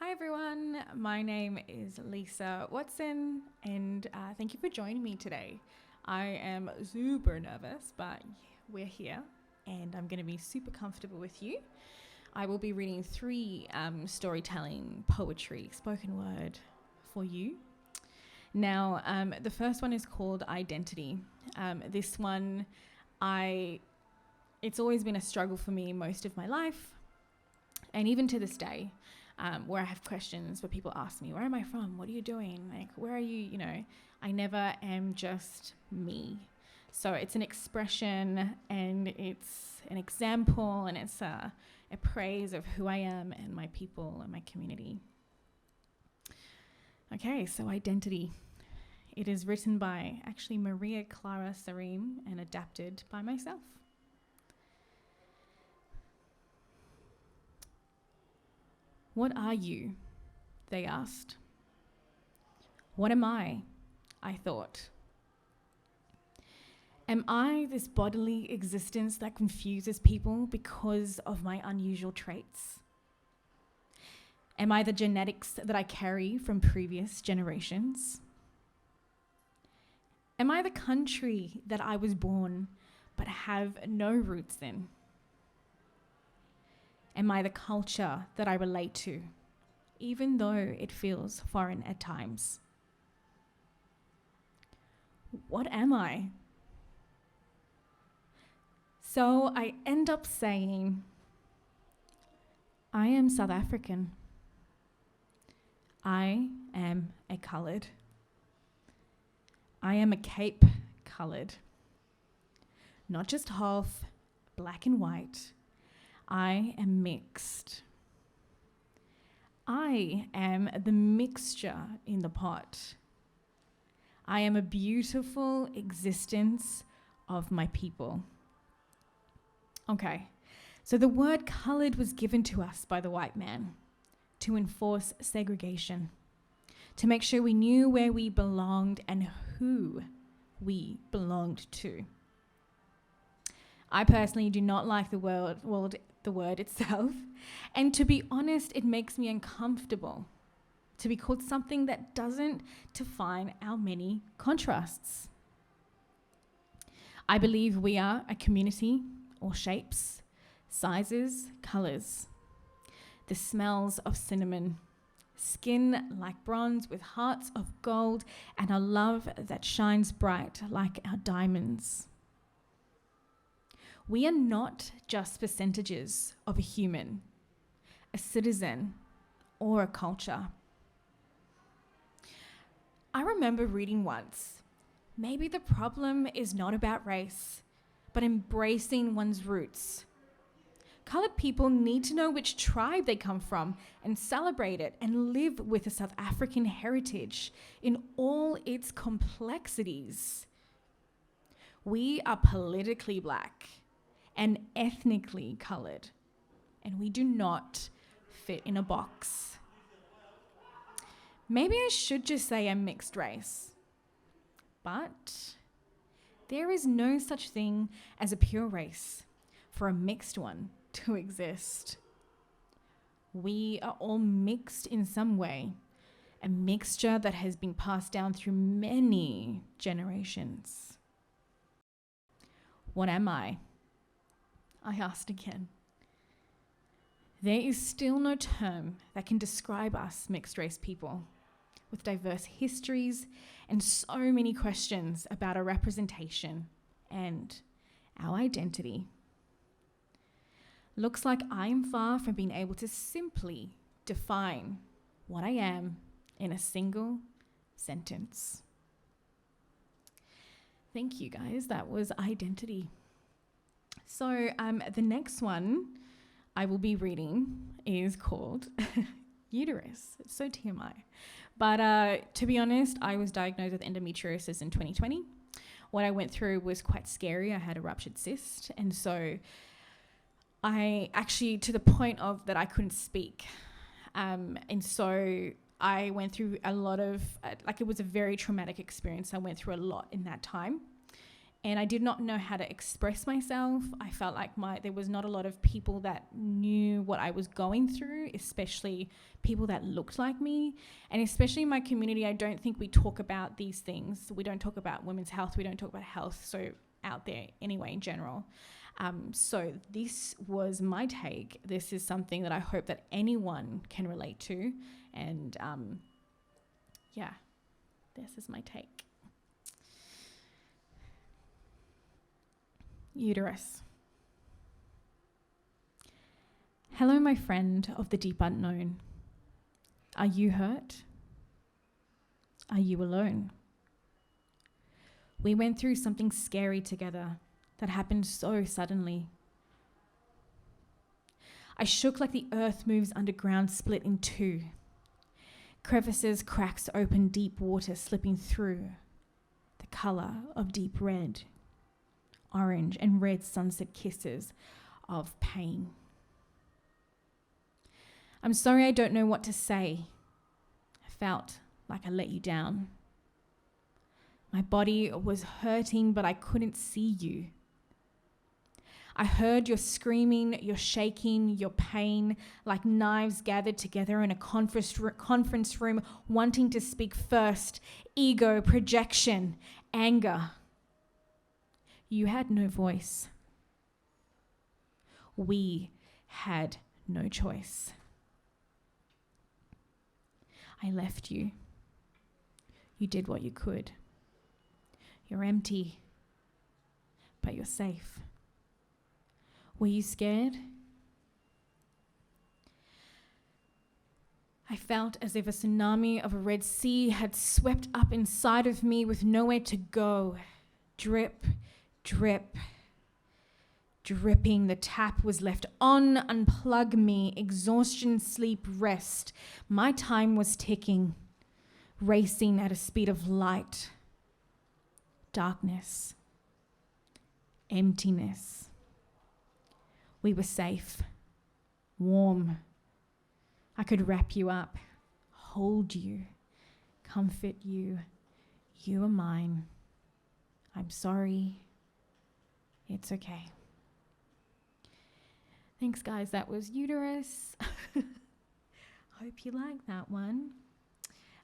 Hi everyone, my name is Lisa Watson and thank you for joining me today. I am super nervous, but we're here and I'm going to be super comfortable with you. I will be reading three storytelling, poetry, spoken word for you. Now, the first one is called Identity. This one, it's always been a struggle for me most of my life, and even to this day. Where I have questions where people ask me, where am I from? What are you doing? Like, where are you? I never am just me. So it's an expression and it's an example and it's a praise of who I am and my people and my community. Okay, so Identity. It is written by actually Maria Clara Sarim and adapted by myself. What are you? They asked. What am I thought. Am I this bodily existence that confuses people because of my unusual traits? Am I the genetics that I carry from previous generations? Am I the country that I was born but have no roots in? Am I the culture that I relate to, even though it feels foreign at times? What am I? So I end up saying, I am South African. I am a coloured. I am a Cape coloured. Not just half, black and white. I am mixed. I am the mixture in the pot. I am a beautiful existence of my people. Okay, so the word coloured was given to us by the white man to enforce segregation, to make sure we knew where we belonged and who we belonged to. I personally do not like the word itself, and to be honest, it makes me uncomfortable to be called something that doesn't define our many contrasts. I believe we are a community, or shapes, sizes, colours, the smells of cinnamon, skin like bronze with hearts of gold, and a love that shines bright like our diamonds. We are not just percentages of a human, a citizen, or a culture. I remember reading once, maybe the problem is not about race, but embracing one's roots. Coloured people need to know which tribe they come from and celebrate it and live with a South African heritage in all its complexities. We are politically black and ethnically coloured, and we do not fit in a box. Maybe I should just say I'm mixed race, but there is no such thing as a pure race for a mixed one to exist. We are all mixed in some way, a mixture that has been passed down through many generations. What am I asked again. There is still no term that can describe us mixed race people with diverse histories and so many questions about our representation and our identity. Looks like I'm far from being able to simply define what I am in a single sentence. Thank you, guys. That was Identity. So the next one I will be reading is called Uterus. It's so TMI. But to be honest, I was diagnosed with endometriosis in 2020. What I went through was quite scary. I had a ruptured cyst. And so I actually, to the point of that I couldn't speak. And so I went through a lot of, it was a very traumatic experience. I went through a lot in that time. And I did not know how to express myself. I felt like there was not a lot of people that knew what I was going through, especially people that looked like me. And especially in my community, I don't think we talk about these things. We don't talk about women's health. We don't talk about health. So out there anyway, in general. So this was my take. This is something that I hope that anyone can relate to. And yeah, this is my take. Uterus. Hello, my friend of the deep unknown. Are you hurt? Are you alone? We went through something scary together that happened so suddenly. I shook like the earth moves underground, split in two. Crevices, cracks open, deep water slipping through. The color of deep red, orange and red sunset kisses of pain. I'm sorry, I don't know what to say. I felt like I let you down. My body was hurting, but I couldn't see you. I heard your screaming, your shaking, your pain, like knives gathered together in a conference room, wanting to speak first. Ego, projection, anger. You had no voice. We had no choice. I left you. You did what you could. You're empty, but you're safe. Were you scared? I felt as if a tsunami of a Red Sea had swept up inside of me with nowhere to go. Drip, drip, dripping. The tap was left on. Unplug me. Exhaustion, sleep, rest. My time was ticking, racing at a speed of light. Darkness. Emptiness. We were safe, warm. I could wrap you up, hold you, comfort you. You are mine. I'm sorry. It's okay. Thanks, guys. That was Uterus. Hope you like that one.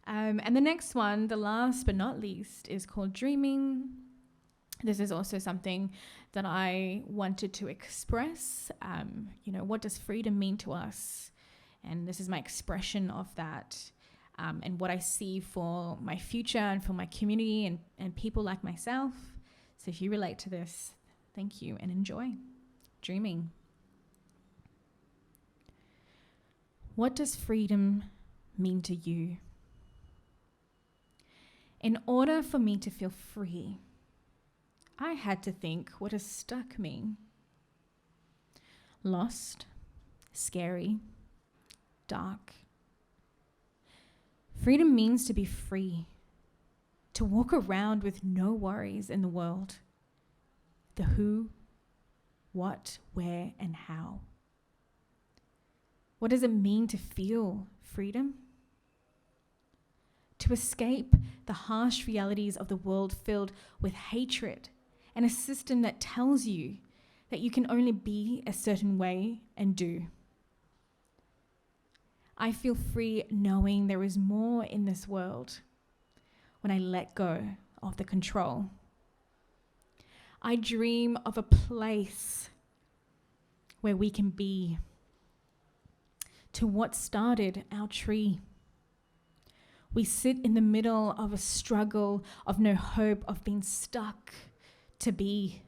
And the next one, the last but not least, is called Dreaming. This is also something that I wanted to express. What does freedom mean to us? And this is my expression of that, and what I see for my future and for my community and people like myself. So if you relate to this, thank you and enjoy. Dreaming. What does freedom mean to you? In order for me to feel free, I had to think, what does stuck mean? Lost, scary, dark. Freedom means to be free, to walk around with no worries in the world. The who, what, where, and how. What does it mean to feel freedom? To escape the harsh realities of the world filled with hatred and a system that tells you that you can only be a certain way and do. I feel free knowing there is more in this world when I let go of the control. I dream of a place where we can be to what started our tree. We sit in the middle of a struggle of no hope, of being stuck to be.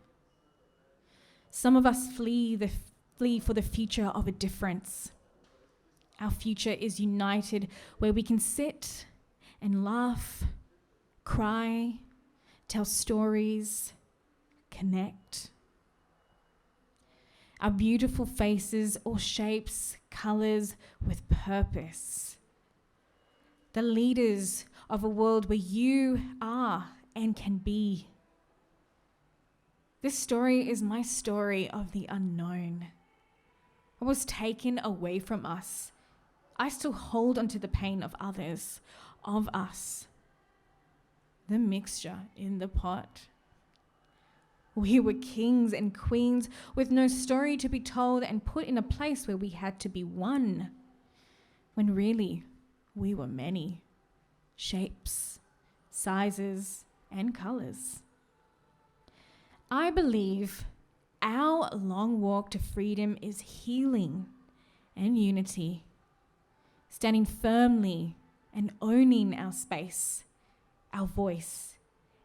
Some of us flee for the future of a difference. Our future is united, where we can sit and laugh, cry, tell stories, connect. Our beautiful faces, all shapes, colors, with purpose. The leaders of a world where you are and can be. This story is my story of the unknown. What was taken away from us, I still hold onto the pain of others, of us. The mixture in the pot. We were kings and queens with no story to be told and put in a place where we had to be one, when really we were many shapes, sizes, and colours. I believe our long walk to freedom is healing and unity, standing firmly and owning our space, our voice,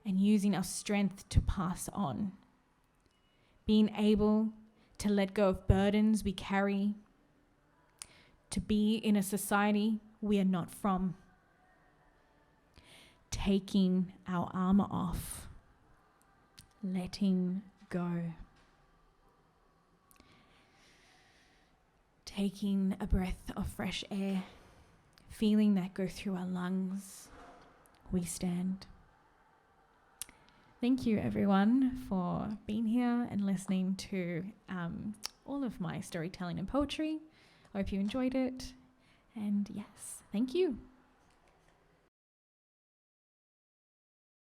and using our strength to pass on. Being able to let go of burdens we carry, to be in a society we are not from. Taking our armor off, letting go. Taking a breath of fresh air, feeling that go through our lungs, we stand. Thank you everyone for being here and listening to all of my storytelling and poetry. I hope you enjoyed it. And yes, thank you.